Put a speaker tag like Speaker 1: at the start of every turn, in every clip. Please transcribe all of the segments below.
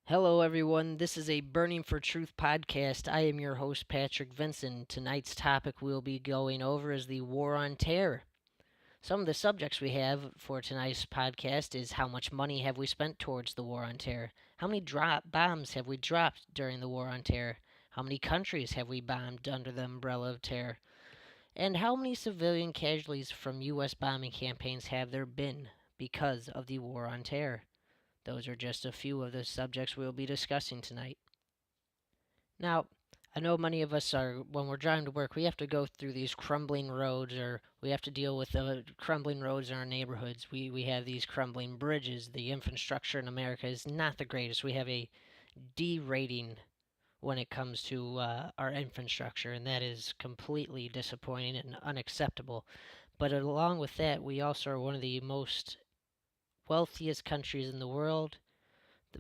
Speaker 1: Hello, everyone. This is a Burning for Truth podcast. I am your host, Patrick Vinson. Tonight's topic we'll be going over is the War on Terror. Some of the subjects we have for tonight's podcast is how much money have we spent towards the War on Terror? How many bombs have we dropped during the War on Terror? How many countries have we bombed under the umbrella of terror? And how many civilian casualties from U.S. bombing campaigns have there been because of the War on Terror? Those are just a few of the subjects we'll be discussing tonight. Now, I know many of us are, when we're driving to work, we have to go through these crumbling roads or we have to deal with the crumbling roads in our neighborhoods. We have these crumbling bridges. The infrastructure in America is not the greatest. We have a D rating when it comes to our infrastructure, and that is completely disappointing and unacceptable. But along with that, we also are one of the most wealthiest countries in the world,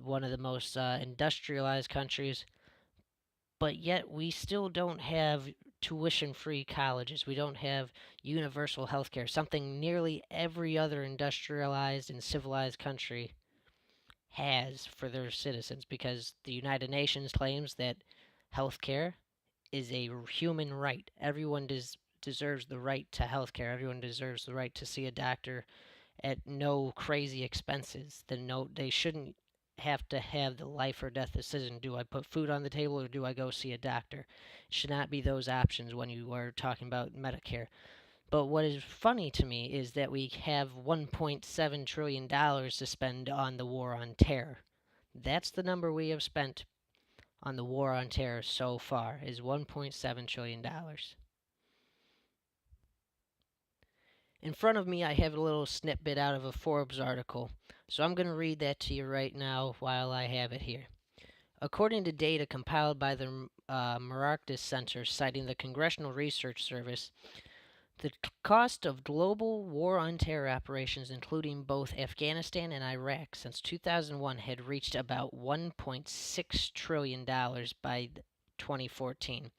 Speaker 1: one of the most industrialized countries, but yet we still don't have tuition free colleges. We don't have universal health care, something nearly every other industrialized and civilized country has for their citizens because the United Nations claims that health care is a human right. Everyone deserves the right to health care. Everyone deserves the right to see a doctor at no crazy expenses. They shouldn't have to have the life or death decision. Do I put food on the table or do I go see a doctor? It should not be those options when you are talking about Medicare. But what is funny to me is that we have $1.7 trillion to spend on the war on terror. That's the number we have spent on the war on terror so far is $1.7 trillion. In front of me, I have a little snippet out of a Forbes article, so I'm going to read that to you right now while I have it here. According to data compiled by the Maractus Center, citing the Congressional Research Service, the cost of global war on terror operations, including both Afghanistan and Iraq, since 2001 had reached about $1.6 trillion by 2014.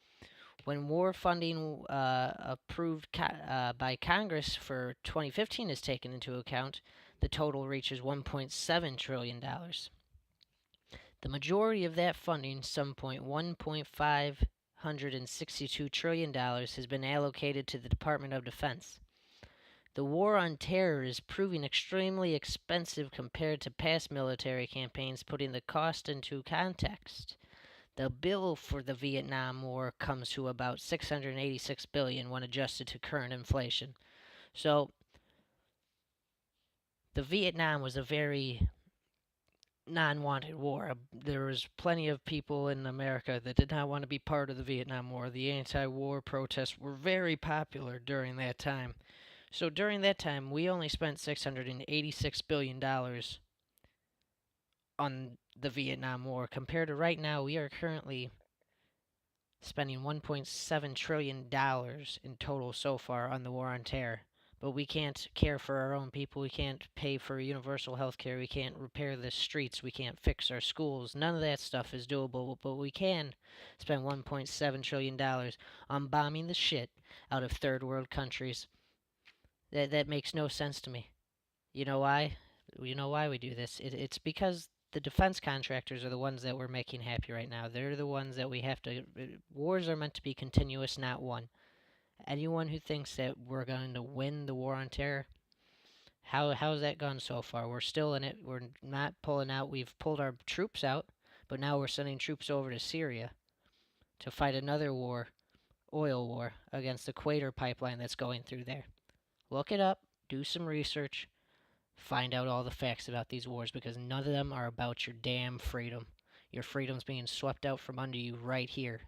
Speaker 1: When war funding approved by Congress for 2015 is taken into account, the total reaches $1.7 trillion. The majority of that funding, some $1.562 trillion, has been allocated to the Department of Defense. The war on terror is proving extremely expensive compared to past military campaigns, putting the cost into context. The bill for the Vietnam War comes to about $686 billion when adjusted to current inflation. So, the Vietnam was a very non-wanted war. There was plenty of people in America that did not want to be part of the Vietnam War. The anti-war protests were very popular during that time. So during that time, we only spent $686 billion on the Vietnam War. Compared to right now, we are currently spending $1.7 trillion in total so far on the war on terror. But we can't care for our own people. We can't pay for universal health care. We can't repair the streets. We can't fix our schools. None of that stuff is doable. But we can spend $1.7 trillion on bombing the shit out of third world countries. That makes no sense to me. You know why? You know why we do this? It's because the defense contractors are the ones that we're making happy right now. They're the ones that we have to. Wars are meant to be continuous, not one. Anyone who thinks that we're going to win the war on terror, how's that gone so far? We're still in it. We're not pulling out. We've pulled our troops out, but now we're sending troops over to Syria to fight another war, oil war, against the Equator pipeline that's going through there. Look it up. Do some research. Find out all the facts about these wars because none of them are about your damn freedom. Your freedom's being swept out from under you right here.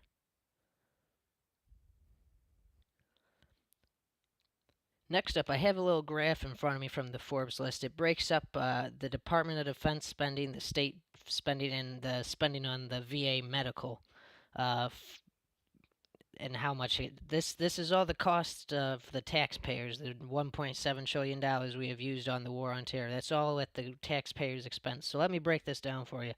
Speaker 1: Next up, I have a little graph in front of me from the Forbes list. It breaks up the Department of Defense spending, the state spending, and the spending on the VA medical, uh, and how much this is all the cost of the taxpayers. The $1.7 trillion we have used on the war on terror. That's all at the taxpayers' expense. So let me break this down for you.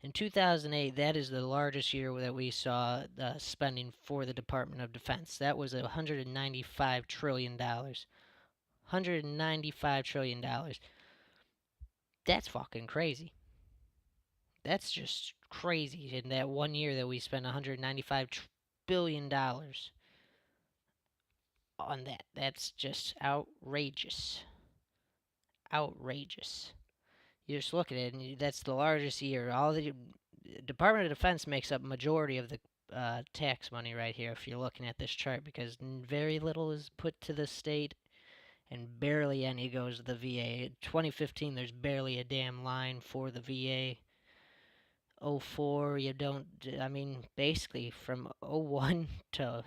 Speaker 1: In 2008, that is the largest year that we saw spending for the Department of Defense. That was $195 trillion. $195 trillion. That's fucking crazy. That's just crazy. In that one year that we spent $195 billion on that. That's just outrageous. Outrageous. You just look at it, and that's the largest year. All the Department of Defense makes up majority of the tax money right here. If you're looking at this chart, because very little is put to the state, and barely any goes to the VA. In 2015, there's barely a damn line for the VA. '04, you don't. I mean, basically from '01 to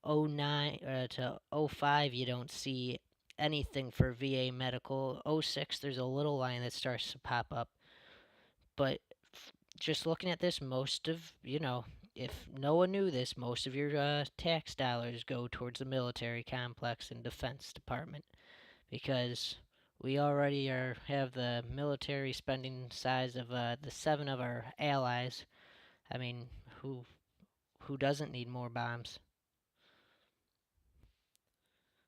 Speaker 1: '09 to '05, you don't see anything for VA medical. '06, there's a little line that starts to pop up. But just looking at this, most of, if no one knew this, most of your tax dollars go towards the military complex and defense department, because we already have the military spending size of the seven of our allies. I mean, who doesn't need more bombs?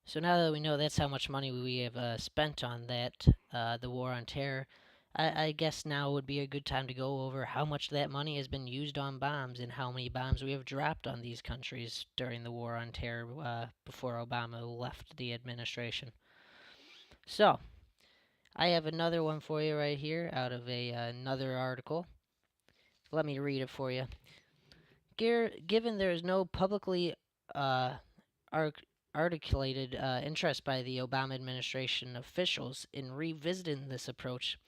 Speaker 1: So now that we know that's how much money we have spent on that, the war on terror, I guess now would be a good time to go over how much that money has been used on bombs and how many bombs we have dropped on these countries during the war on terror before Obama left the administration. So, I have another one for you right here out of another article. Let me read it for you. Given there is no publicly uh, articulated interest by the Obama administration officials in revisiting this approach,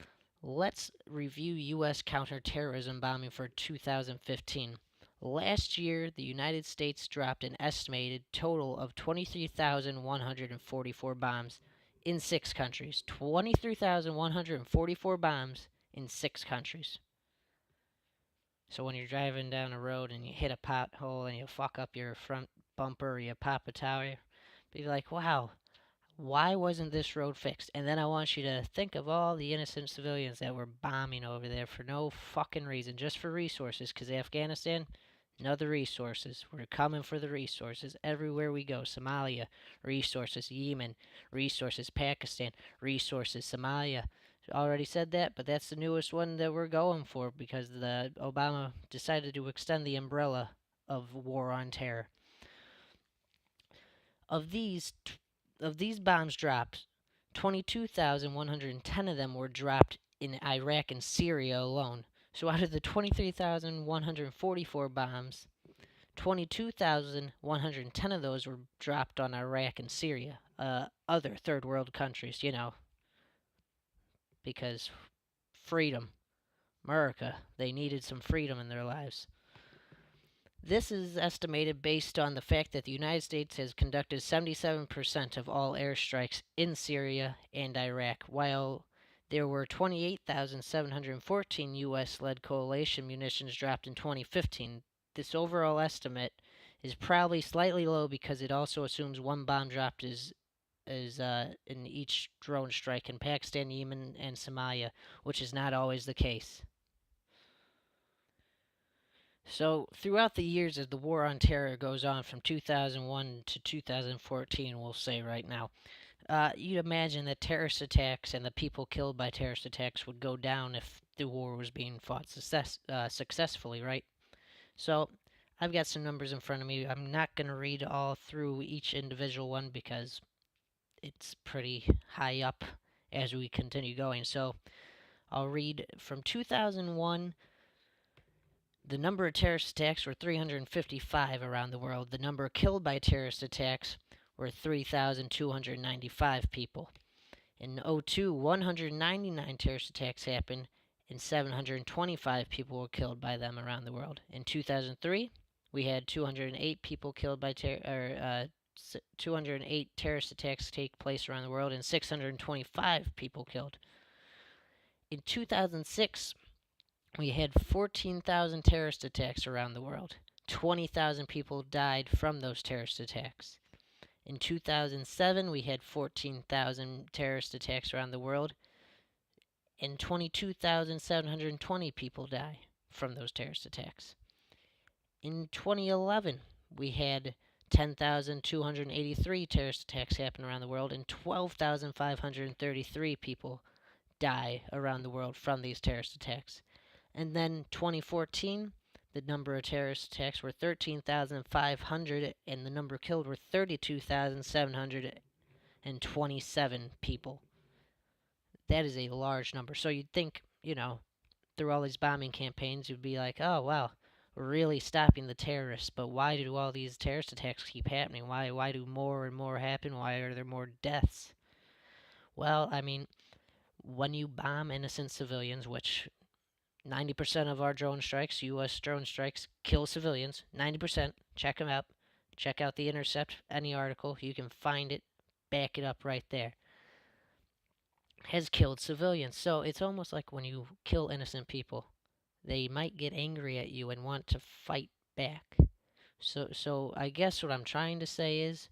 Speaker 1: let's review U.S. counterterrorism bombing for 2015. Last year, the United States dropped an estimated total of 23,144 bombs in 6 countries. 23,144 bombs in 6 countries. So when you're driving down a road and you hit a pothole and you fuck up your front bumper or you pop a tire, be like, wow, why wasn't this road fixed? And then I want you to think of all the innocent civilians that were bombing over there for no fucking reason, just for resources, because Afghanistan, no the resources. We're coming for the resources everywhere we go. Somalia, resources. Yemen, resources. Pakistan, resources. Somalia. Already said that, but that's the newest one that we're going for because the Obama decided to extend the umbrella of war on terror. Of these bombs dropped, 22,110 of them were dropped in Iraq and Syria alone. So out of the 23,144 bombs, 22,110 of those were dropped on Iraq and Syria, other third world countries, because freedom. America, they needed some freedom in their lives. This is estimated based on the fact that the United States has conducted 77% of all airstrikes in Syria and Iraq, while there were 28,714 U.S.-led coalition munitions dropped in 2015. This overall estimate is probably slightly low because it also assumes one bomb dropped is in each drone strike in Pakistan, Yemen, and Somalia, which is not always the case. So, throughout the years as the war on terror goes on from 2001 to 2014, we'll say right now, you'd imagine that terrorist attacks and the people killed by terrorist attacks would go down if the war was being fought successfully, right? So, I've got some numbers in front of me. I'm not going to read all through each individual one because it's pretty high up as we continue going. So I'll read from 2001. The number of terrorist attacks were 355 around the world. The number killed by terrorist attacks were 3,295 people. In 02, 199 terrorist attacks happened, and 725 people were killed by them around the world. In 2003, we had 208 people killed by 208 terrorist attacks take place around the world and 625 people killed. In 2006, we had 14,000 terrorist attacks around the world. 20,000 people died from those terrorist attacks. In 2007, we had 14,000 terrorist attacks around the world, and 22,720 people die from those terrorist attacks. In 2011, we had 10,283 terrorist attacks happen around the world, and 12,533 people die around the world from these terrorist attacks. And then 2014, the number of terrorist attacks were 13,500, and the number killed were 32,727 people. That is a large number. So you'd think, through all these bombing campaigns, you'd be like, oh, wow, we're really stopping the terrorists. But why do all these terrorist attacks keep happening? Why do more and more happen? Why are there more deaths? Well, I mean, when you bomb innocent civilians, which 90% of our drone strikes, U.S. drone strikes, kill civilians. 90%. Check them out. Check out The Intercept, any article. You can find it. Back it up right there. Has killed civilians. So it's almost like when you kill innocent people, they might get angry at you and want to fight back. So I guess what I'm trying to say is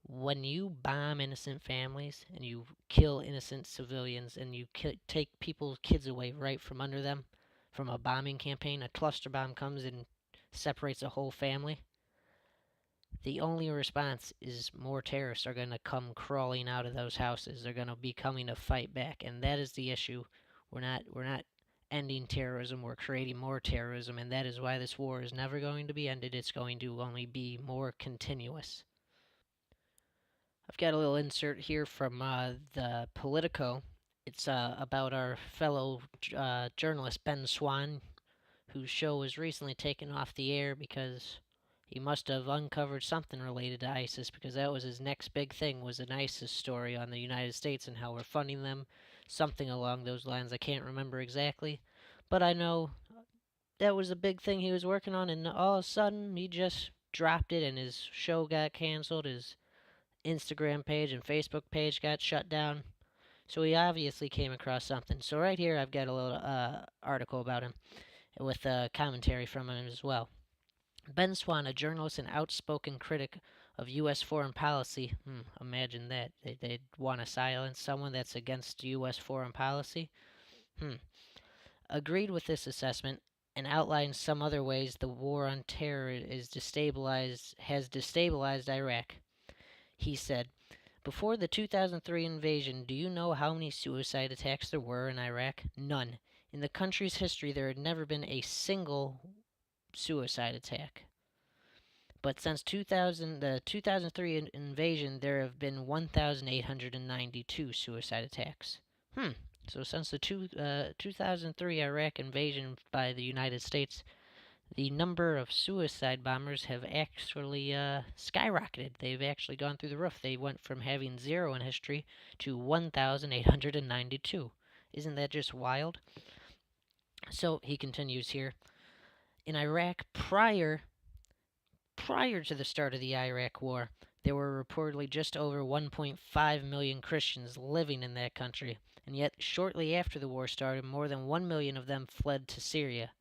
Speaker 1: when you bomb innocent families and you kill innocent civilians and you take people's kids away right from under them from a bombing campaign, a cluster bomb comes and separates a whole family. The only response is more terrorists are going to come crawling out of those houses. They're going to be coming to fight back, and that is the issue. We're not ending terrorism. We're creating more terrorism, and that is why this war is never going to be ended. It's going to only be more continuous. I've got a little insert here from the Politico. It's about our fellow journalist Ben Swan, whose show was recently taken off the air because he must have uncovered something related to ISIS, because that was his next big thing, was an ISIS story on the United States and how we're funding them, something along those lines. I can't remember exactly, but I know that was a big thing he was working on, and all of a sudden he just dropped it and his show got canceled, his Instagram page and Facebook page got shut down. So he obviously came across something. So right here I've got a little article about him with commentary from him as well. Ben Swan, a journalist and outspoken critic of U.S. foreign policy. Imagine that. They'd want to silence someone that's against U.S. foreign policy. Agreed with this assessment and outlined some other ways the war on terror has destabilized Iraq. He said, before the 2003 invasion, do you know how many suicide attacks there were in Iraq? None. In the country's history, there had never been a single suicide attack. But since the 2003 invasion, there have been 1,892 suicide attacks. So since the 2003 Iraq invasion by the United States, the number of suicide bombers have actually skyrocketed. They've actually gone through the roof. They went from having 0 in history to 1,892. Isn't that just wild? So he continues here. In Iraq, prior to the start of the Iraq War, there were reportedly just over 1.5 million Christians living in that country, and yet shortly after the war started, more than 1 million of them fled to Syria.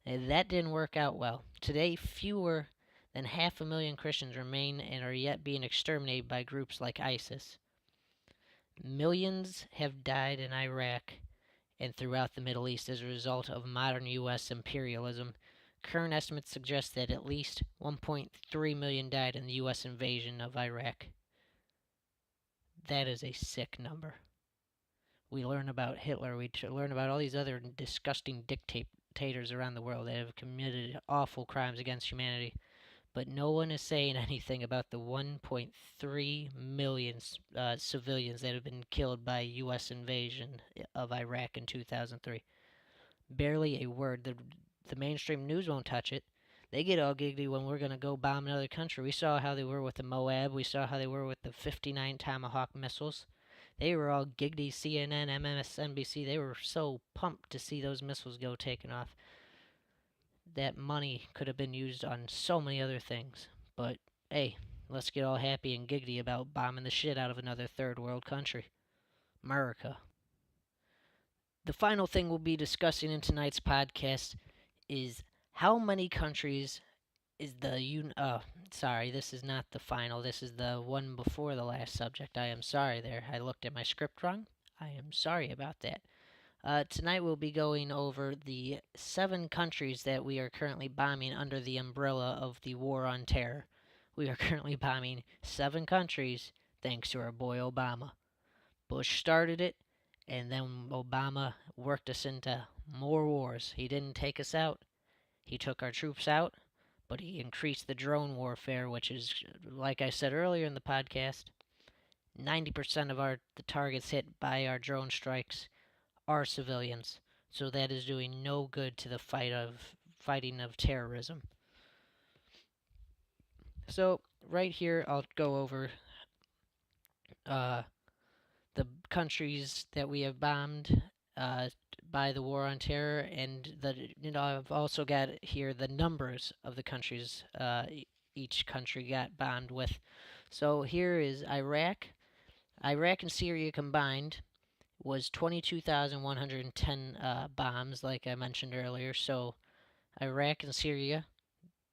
Speaker 1: And that didn't work out well. Today, fewer than 500,000 Christians remain and are yet being exterminated by groups like ISIS. Millions have died in Iraq and throughout the Middle East as a result of modern U.S. imperialism. Current estimates suggest that at least 1.3 million died in the U.S. invasion of Iraq. That is a sick number. We learn about Hitler. We learn about all these other disgusting dictators around the world that have committed awful crimes against humanity. But no one is saying anything about the 1.3 million civilians that have been killed by U.S. invasion of Iraq in 2003. Barely a word. The mainstream news won't touch it. They get all giggly when we're going to go bomb another country. We saw how they were with the Moab. We saw how they were with the 59 Tomahawk missiles. They were all giggly. CNN, MSNBC, they were so pumped to see those missiles go taken off. That money could have been used on so many other things. But, hey, let's get all happy and giggly about bombing the shit out of another third world country. America. The final thing we'll be discussing in tonight's podcast is how many countries is sorry, this is not the final. This is the one before the last subject. I am sorry there. I looked at my script wrong. I am sorry about that. Tonight we'll be going over the 7 countries that we are currently bombing under the umbrella of the war on terror. We are currently bombing 7 countries thanks to our boy Obama. Bush started it, and then Obama worked us into More wars. He didn't take us out. He took our troops out, but he increased the drone warfare, which is, like I said earlier in the podcast, 90% of the targets hit by our drone strikes are civilians. So that is doing no good to the fighting of terrorism. So right here, I'll go over uh, the countries that we have bombed uh, by the war on terror, and I've also got here the numbers of the countries each country got bombed with. So here is Iraq. Iraq and Syria combined was 22,110 bombs, like I mentioned earlier. So Iraq and Syria,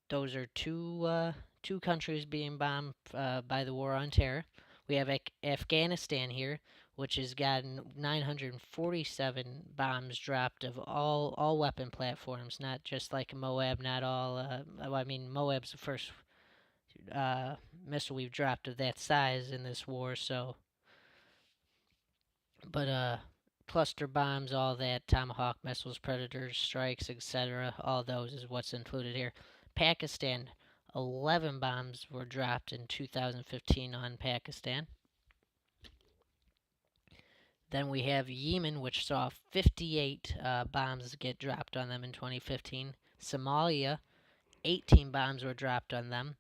Speaker 1: those are two countries being bombed by the war on terror. We have Afghanistan here, which has gotten 947 bombs dropped of all weapon platforms, not just like Moab. Not all. I mean, Moab's the first missile we've dropped of that size in this war. So, but cluster bombs, all that, Tomahawk missiles, Predator strikes, etc. All those is what's included here. Pakistan, 11 bombs were dropped in 2015 on Pakistan. Then we have Yemen, which saw 58 bombs get dropped on them in 2015. Somalia, 18 bombs were dropped on them.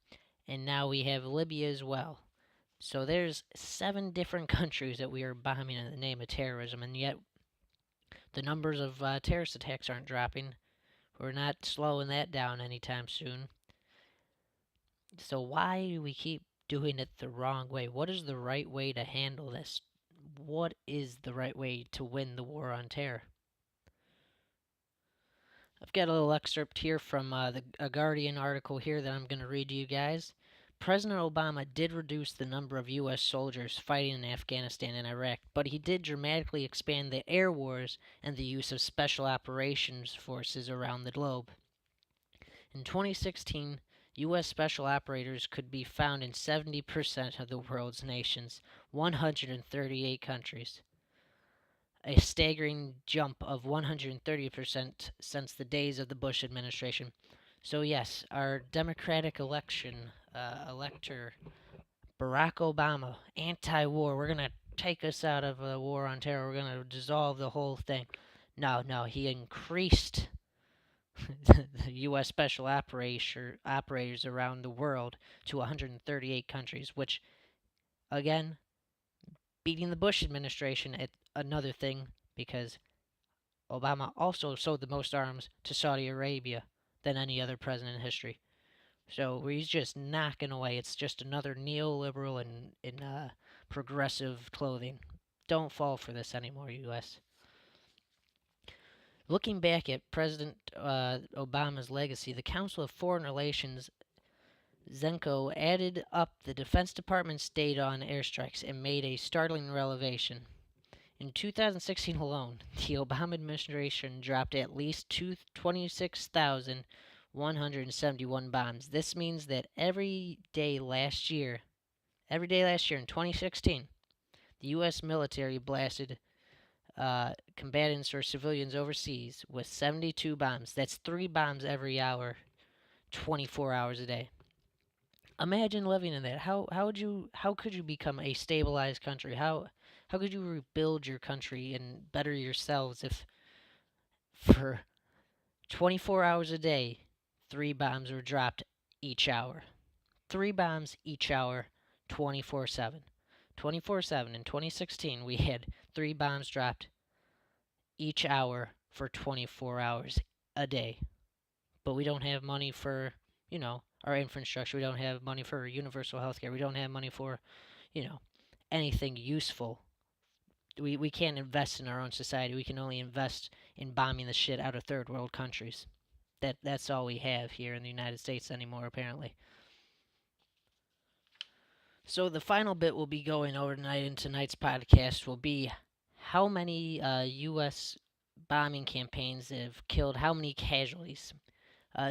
Speaker 1: And now we have Libya as well. So there's 7 different countries that we are bombing in the name of terrorism, and yet the numbers of terrorist attacks aren't dropping. We're not slowing that down anytime soon. So why do we keep doing it the wrong way? What is the right way to handle this? What is the right way to win the war on terror? I've got a little excerpt here from a Guardian article here that I'm going to read to you guys. President Obama did reduce the number of U.S. soldiers fighting in Afghanistan and Iraq, but he did dramatically expand the air wars and the use of special operations forces around the globe. In 2016, U.S. special operators could be found in 70% of the world's nations, 138 countries, a staggering jump of 130% since the days of the Bush administration. So yes, our Democratic elector, Barack Obama, anti-war. We're gonna take us out of the war on terror. We're gonna dissolve the whole thing. No, he increased the U.S. special operators around the world to 138 countries, which, again, beating the Bush administration at another thing because Obama also sold the most arms to Saudi Arabia than any other president in history. So he's just knocking away. It's just another neoliberal and progressive clothing. Don't fall for this anymore, U.S. Looking back at President Obama's legacy, the Council of Foreign Relations, Zenko, added up the Defense Department's data on airstrikes and made a startling revelation. In 2016 alone, the Obama administration dropped at least 26,171 bombs. This means that every day last year in 2016, the U.S. military blasted combatants or civilians overseas with 72 bombs. That's 3 bombs every hour, 24 hours a day. Imagine living in that. How could you become a stabilized country? How could you rebuild your country and better yourselves if for 24 hours a day, 3 bombs were dropped each hour? 3 bombs each hour, 24/7. 24/7 in 2016 we had 3 bombs dropped each hour for 24 hours a day. But we don't have money for, our infrastructure. We don't have money for universal health care. We don't have money for, anything useful. We can't invest in our own society. We can only invest in bombing the shit out of third world countries. That's all we have here in the United States anymore, apparently. So the final bit we'll be going over tonight in tonight's podcast will be how many U.S. bombing campaigns have killed how many casualties.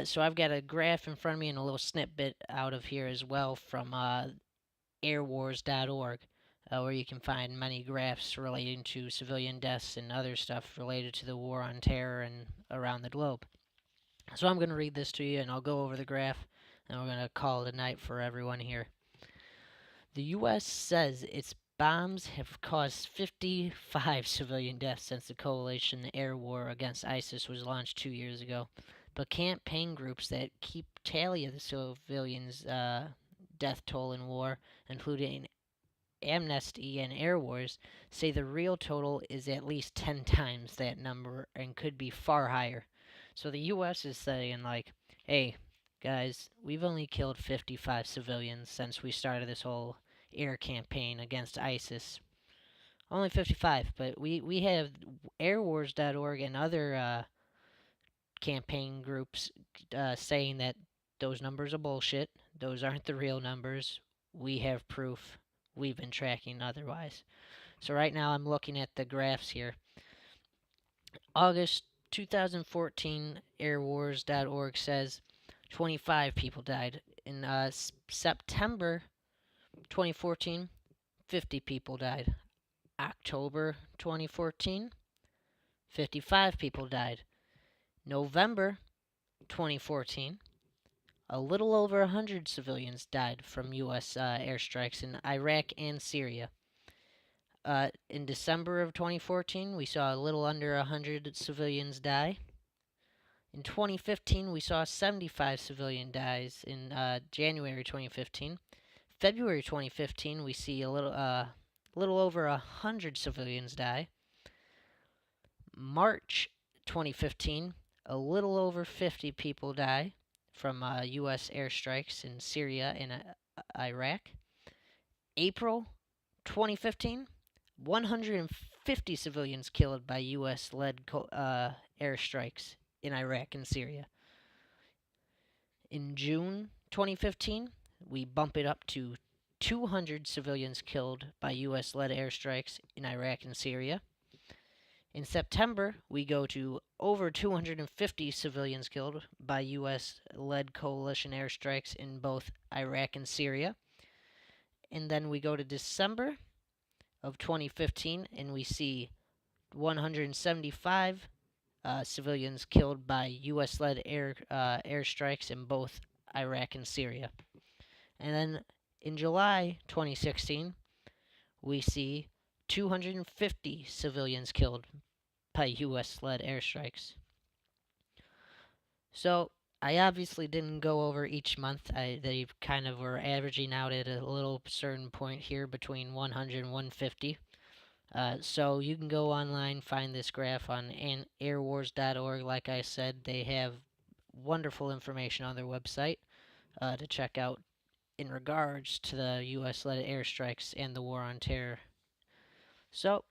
Speaker 1: So I've got a graph in front of me and a little snippet out of here as well from airwars.org. where you can find many graphs relating to civilian deaths and other stuff related to the war on terror and around the globe. So I'm going to read this to you, and I'll go over the graph, and we're going to call it a night for everyone here. The U.S. says its bombs have caused 55 civilian deaths since the coalition air war against ISIS was launched 2 years ago. But campaign groups that keep tally of the civilians' death toll in war, including Amnesty and Air Wars, say the real total is at least 10 times that number and could be far higher. So the US is saying, like, hey, guys, we've only killed 55 civilians since we started this whole air campaign against ISIS. Only 55, but we have airwars.org and other campaign groups saying that those numbers are bullshit. Those aren't the real numbers. We have proof. We've been tracking otherwise. So right now I'm looking at the graphs here. August 2014, airwars.org says 25 people died. In September 2014, 50 people died. October 2014, 55 people died. November 2014, a little over 100 civilians died from U.S. Airstrikes in Iraq and Syria. In December of 2014, we saw a little under 100 civilians die. In 2015, we saw 75 civilian dies in January 2015. February 2015, we see a little over 100 civilians die. March 2015, a little over 50 people die from U.S. airstrikes in Syria and Iraq. April 2015, 150 civilians killed by U.S.-led airstrikes in Iraq and Syria. In June 2015, we bump it up to 200 civilians killed by U.S.-led airstrikes in Iraq and Syria. In September, we go to over 250 civilians killed by U.S.-led coalition airstrikes in both Iraq and Syria. And then we go to December of 2015, and we see 175 civilians killed by U.S.-led airstrikes in both Iraq and Syria. And then in July 2016, we see 250 civilians killed by U.S.-led airstrikes. So I obviously didn't go over each month. They kind of were averaging out at a little certain point here between 100 and 150. So you can go online, find this graph on airwars.org. Like I said, they have wonderful information on their website to check out in regards to the U.S.-led airstrikes and the war on terror. So,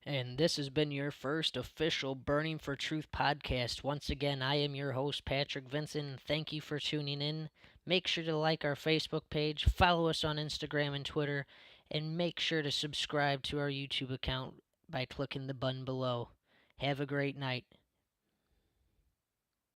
Speaker 1: and this has been your first official Burning for Truth podcast. Once again, I am your host, Patrick Vinson. Thank you for tuning in. Make sure to like our Facebook page, follow us on Instagram and Twitter, and make sure to subscribe to our YouTube account by clicking the button below. Have a great night.